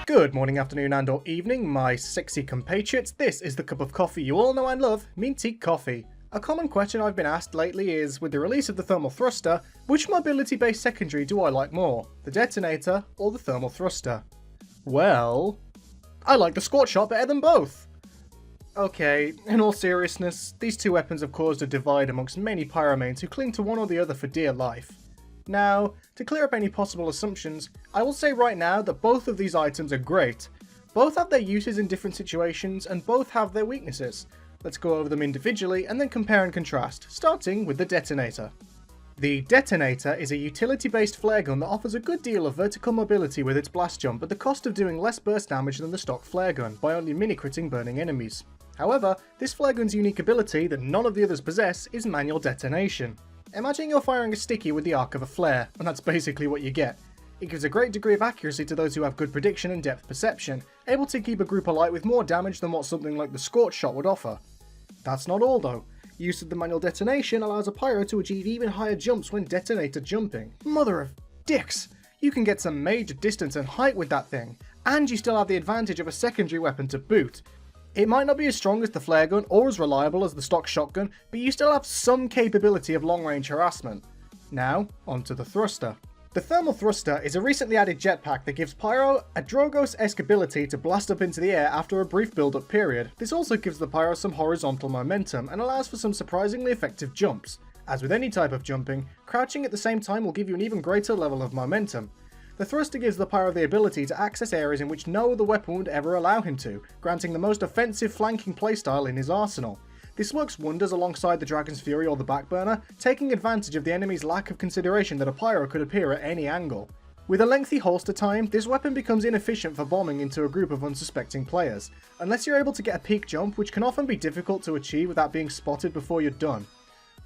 Good morning, afternoon and or evening, my sexy compatriots. This is the cup of coffee you all know and love, minty coffee. A common question I've been asked lately is, with the release of the thermal thruster, which mobility based secondary do I like more, the detonator or the thermal thruster? Well, I like the squat shot better than both. Okay, in all seriousness, these two weapons have caused a divide amongst many pyromanes who cling to one or the other for dear life. Now, to clear up any possible assumptions, I will say right now that both of these items are great. Both have their uses in different situations and both have their weaknesses. Let's go over them individually and then compare and contrast, starting with the Detonator. The Detonator is a utility-based flare gun that offers a good deal of vertical mobility with its blast jump at the cost of doing less burst damage than the stock flare gun by only mini-critting burning enemies. However, this flare gun's unique ability that none of the others possess is manual detonation. Imagine you're firing a sticky with the arc of a flare, and that's basically what you get. It gives a great degree of accuracy to those who have good prediction and depth perception, able to keep a group alight with more damage than what something like the Scorch Shot would offer. That's not all though. Use of the manual detonation allows a pyro to achieve even higher jumps when detonator jumping. Mother of dicks! You can get some major distance and height with that thing, and you still have the advantage of a secondary weapon to boot. It might not be as strong as the flare gun or as reliable as the stock shotgun, but you still have some capability of long-range harassment. Now, onto the thruster. The thermal thruster is a recently added jetpack that gives Pyro a Drogos-esque ability to blast up into the air after a brief build-up period. This also gives the Pyro some horizontal momentum and allows for some surprisingly effective jumps. As with any type of jumping, crouching at the same time will give you an even greater level of momentum. The thruster gives the Pyro the ability to access areas in which no other weapon would ever allow him to, granting the most offensive flanking playstyle in his arsenal. This works wonders alongside the Dragon's Fury or the Backburner, taking advantage of the enemy's lack of consideration that a Pyro could appear at any angle. With a lengthy holster time, this weapon becomes inefficient for bombing into a group of unsuspecting players, unless you're able to get a peak jump, which can often be difficult to achieve without being spotted before you're done.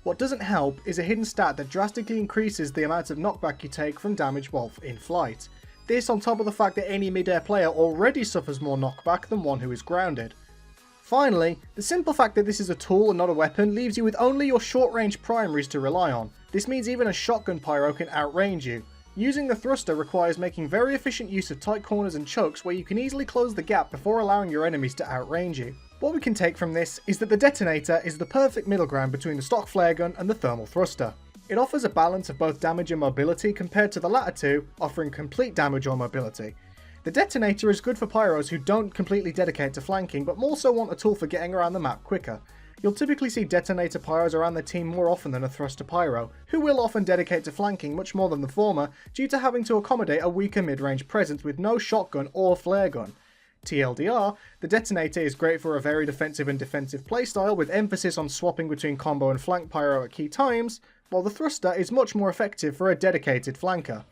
What doesn't help is a hidden stat that drastically increases the amount of knockback you take from damage while in flight. This on top of the fact that any mid-air player already suffers more knockback than one who is grounded. Finally, the simple fact that this is a tool and not a weapon leaves you with only your short-range primaries to rely on. This means even a shotgun pyro can outrange you. Using the thruster requires making very efficient use of tight corners and chokes where you can easily close the gap before allowing your enemies to outrange you. What we can take from this is that the Detonator is the perfect middle ground between the stock flare gun and the thermal thruster. It offers a balance of both damage and mobility compared to the latter two, offering complete damage or mobility. The Detonator is good for pyros who don't completely dedicate to flanking but more so want a tool for getting around the map quicker. You'll typically see Detonator pyros around their team more often than a thruster pyro, who will often dedicate to flanking much more than the former due to having to accommodate a weaker mid-range presence with no shotgun or flare gun. TLDR, the Detonator is great for a very defensive and defensive playstyle with emphasis on swapping between combo and flank pyro at key times, while the thruster is much more effective for a dedicated flanker.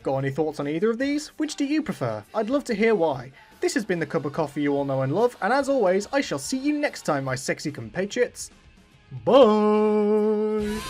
Got any thoughts on either of these? Which do you prefer? I'd love to hear why. This has been the cup of coffee you all know and love, and as always, I shall see you next time, my sexy compatriots. Bye!